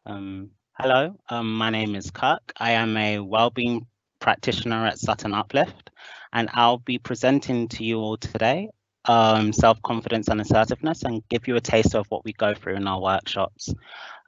Hello, my name is Kirk. I am a Wellbeing practitioner at Sutton Uplift, and I'll be presenting to you all today self-confidence and assertiveness and give you a taste of what we go through in our workshops.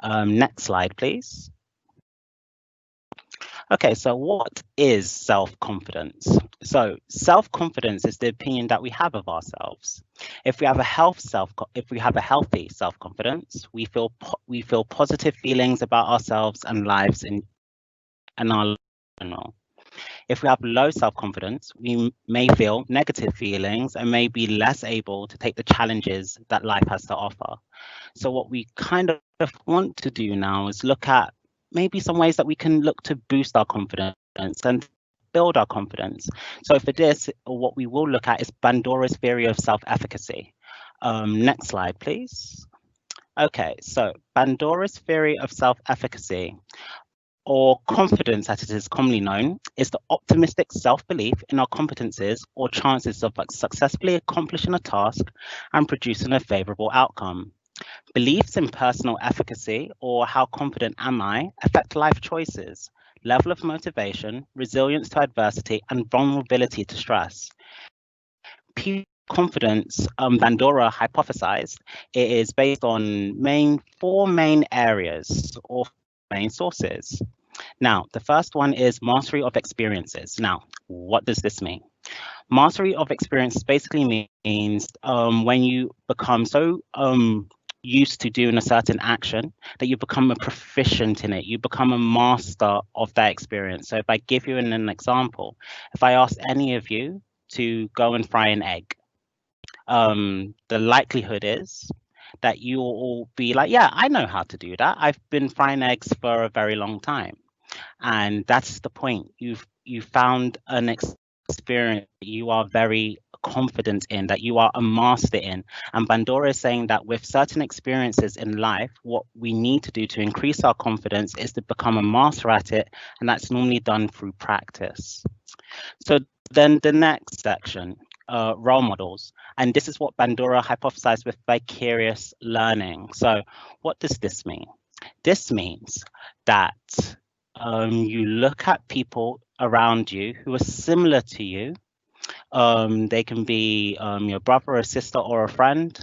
Next slide, please. Okay, so what is self-confidence? So self-confidence is the opinion that we have of ourselves. If we have a healthy self-confidence, we feel positive feelings about ourselves and lives in our life in general. If we have low self-confidence, we may feel negative feelings and may be less able to take the challenges that life has to offer. So what we kind of want to do now is look at maybe some ways that we can look to boost our confidence and build our confidence. So for this, what we will look at is Bandora's theory of self-efficacy. Next slide, please. Okay, so Bandora's theory of self-efficacy, or confidence as it is commonly known, is the optimistic self-belief in our competencies or chances of successfully accomplishing a task and producing a favorable outcome. Beliefs in personal efficacy, or how confident am I, affect life choices, level of motivation, resilience to adversity, and vulnerability to stress. Confidence, Bandura hypothesized, it is based on four main areas or main sources. Now, the first one is mastery of experiences. Now, what does this mean? Mastery of experience basically means when you become so used to doing a certain action that you become a proficient in it. You become a master of that experience. So if I give you an example, if I ask any of you to go and fry an egg, the likelihood is that you will all be like, yeah, I know how to do that. I've been frying eggs for a very long time. And that's the point. You've found an experience that you are very confident in, that you are a master in. And Bandura is saying that with certain experiences in life, what we need to do to increase our confidence is to become a master at it. And that's normally done through practice. So then the next section, role models. And this is what Bandura hypothesized with vicarious learning. So what does this mean? This means that you look at people around you who are similar to you. They can be your brother, a sister, or a friend,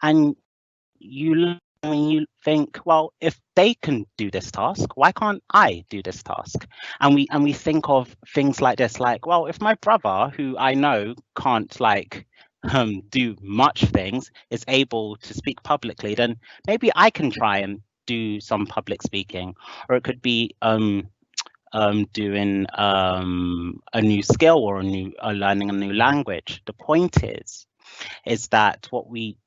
and you think, well, if they can do this task, why can't I do this task? And we think of things like this, like, well, if my brother, who I know can't do much things, is able to speak publicly, then maybe I can try and do some public speaking. Or it could be doing a new skill or learning a new language. The point is that what we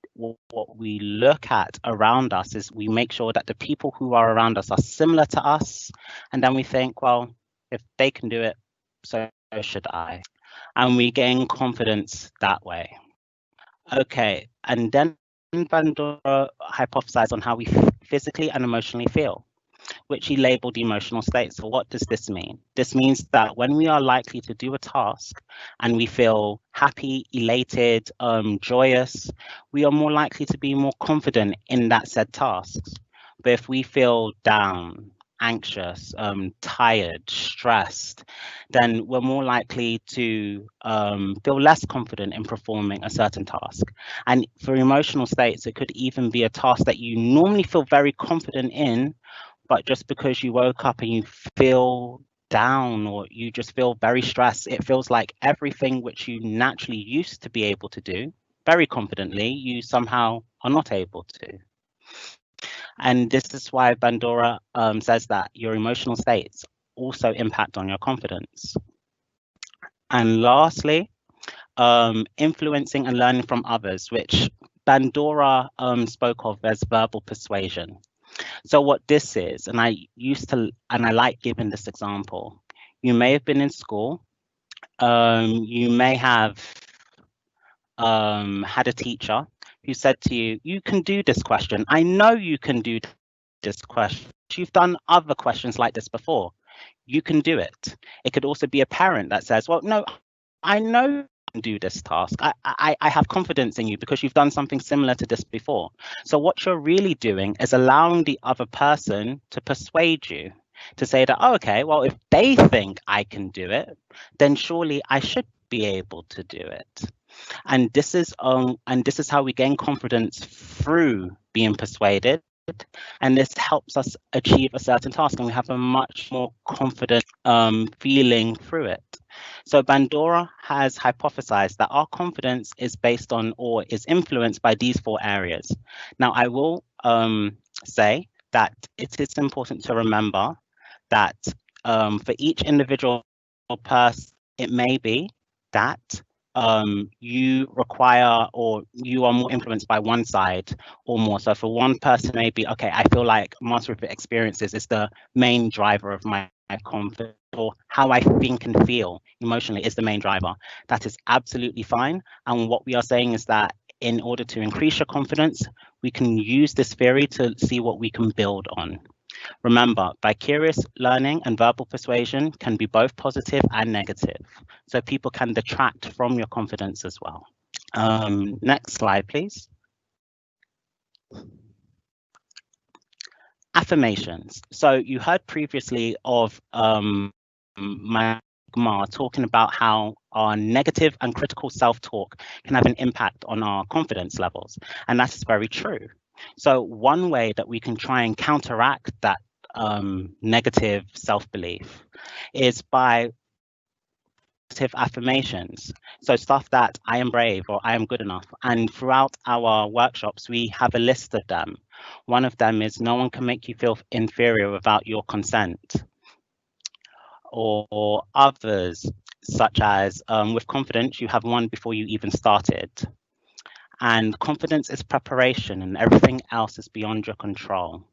look at around us is we make sure that the people who are around us are similar to us, and then we think, well, if they can do it, so should I, and we gain confidence that way. Okay, and then Bandura hypothesized on how we physically and emotionally feel, which he labeled emotional states. So what does this mean? This means that when we are likely to do a task and we feel happy, elated, joyous, we are more likely to be more confident in that said tasks. But if we feel down, anxious, tired, stressed, then we're more likely to feel less confident in performing a certain task. And for emotional states, it could even be a task that you normally feel very confident in, but just because you woke up and you feel down or you just feel very stressed, it feels like everything which you naturally used to be able to do very confidently, you somehow are not able to. And this is why Bandura says that your emotional states also impact on your confidence. And lastly, influencing and learning from others, which Bandura spoke of as verbal persuasion. So what this is, and I like giving this example. You may have been in school. You may have had a teacher who said to you, you can do this question. I know you can do this question. You've done other questions like this before. You can do it. It could also be a parent that says, well, no, I know do this task. I have confidence in you because you've done something similar to this before. So what you're really doing is allowing the other person to persuade you to say that, oh, okay, well, if they think I can do it, then surely I should be able to do it. And this is how we gain confidence through being persuaded. And this helps us achieve a certain task, and we have a much more confident feeling through it. So Bandura has hypothesized that our confidence is based on or is influenced by these 4 areas. Now, I will say that it is important to remember that for each individual person, it may be that you require or you are more influenced by one side or more. So for one person, maybe, okay, I feel like mastery of experiences is the main driver of my confidence, or how I think and feel emotionally is the main driver. That is absolutely fine. And what we are saying is that in order to increase your confidence, we can use this theory to see what we can build on. Remember, vicarious learning and verbal persuasion can be both positive and negative, so people can detract from your confidence as well. Next slide, please. Affirmations. So you heard previously of my talking about how our negative and critical self-talk can have an impact on our confidence levels, and that is very true. So one way that we can try and counteract that negative self-belief is by positive affirmations. So stuff that I am brave or I am good enough. And throughout our workshops, we have a list of them. One of them is no one can make you feel inferior without your consent. Or others, such as with confidence, you have won before you even started. And confidence is preparation and everything else is beyond your control.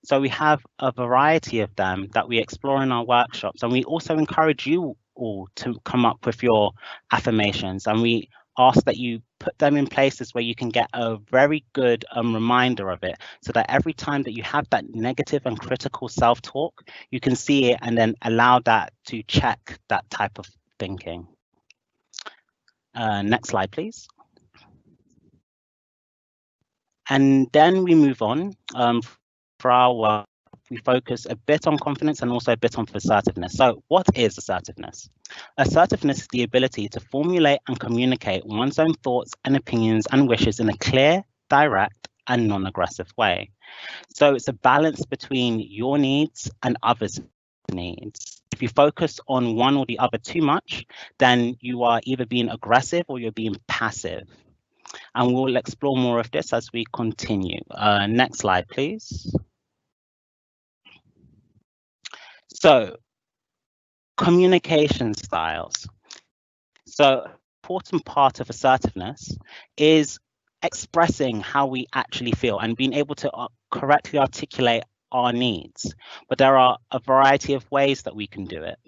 So we have a variety of them that we explore in our workshops, and we also encourage you all to come up with your affirmations, and we ask that you put them in places where you can get a very good reminder of it, so that every time that you have that negative and critical self-talk, you can see it and then allow that to check that type of thinking. Next slide, please. And then we move on. For our work, we focus a bit on confidence and also a bit on assertiveness. So what is assertiveness? Assertiveness is the ability to formulate and communicate one's own thoughts and opinions and wishes in a clear, direct, and non-aggressive way. So it's a balance between your needs and others' needs. If you focus on one or the other too much, then you are either being aggressive or you're being passive. And we'll explore more of this as we continue. Next slide, please. So, communication styles. So, an important part of assertiveness is expressing how we actually feel and being able to correctly articulate our needs. But there are a variety of ways that we can do it.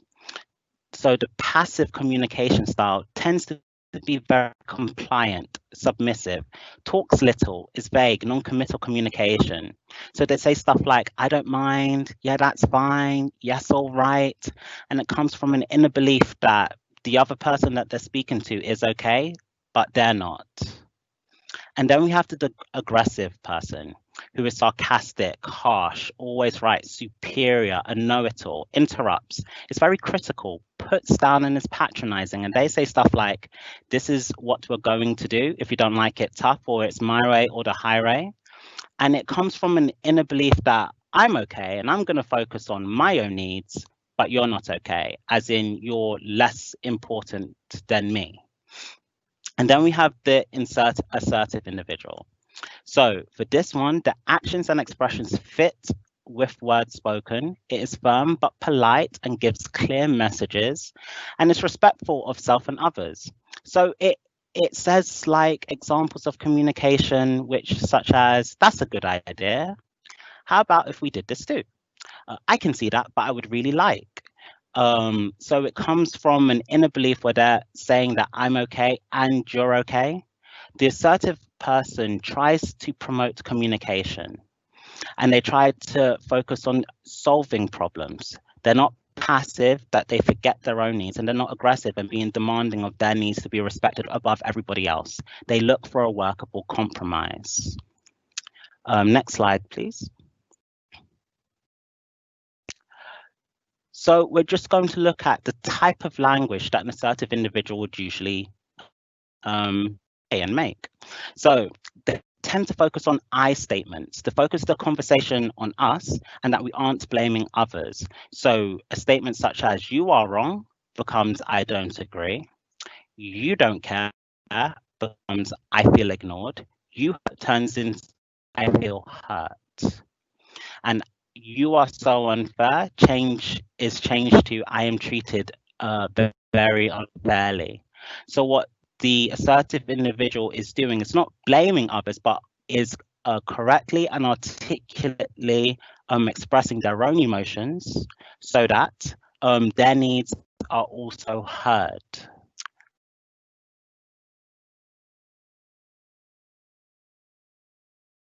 So the passive communication style tends to be very compliant, submissive, talks little, is vague, non-committal communication. So they say stuff like, I don't mind, yeah, that's fine, yes, all right. And it comes from an inner belief that the other person that they're speaking to is okay, but they're not. And then we have the aggressive person who is sarcastic, harsh, always right, superior, a know-it-all, interrupts, is very critical, puts down and is patronizing. And they say stuff like, this is what we're going to do. If you don't like it, tough, or it's my way or the highway. And it comes from an inner belief that I'm okay and I'm going to focus on my own needs, but you're not okay, as in you're less important than me. And then we have the assertive individual. So for this one, the actions and expressions fit with words spoken. It is firm but polite and gives clear messages, and is respectful of self and others. So it says like examples of communication, which such as, that's a good idea. How about if we did this too? I can see that, but I would really like. So it comes from an inner belief where they're saying that I'm okay and you're okay. The assertive person tries to promote communication and they try to focus on solving problems. They're not passive, that they forget their own needs, and they're not aggressive and being demanding of their needs to be respected above everybody else. They look for a workable compromise. Next slide, please. So we're just going to look at the type of language that an assertive individual would usually say and make. So they tend to focus on I statements, to focus the conversation on us and that we aren't blaming others. So a statement such as "you are wrong" becomes "I don't agree." "You don't care" becomes "I feel ignored." "You" turns into "I feel hurt." And "you are so unfair" is changed to "I am treated very unfairly." So what the assertive individual is doing is not blaming others, but is correctly and articulately expressing their own emotions so that their needs are also heard.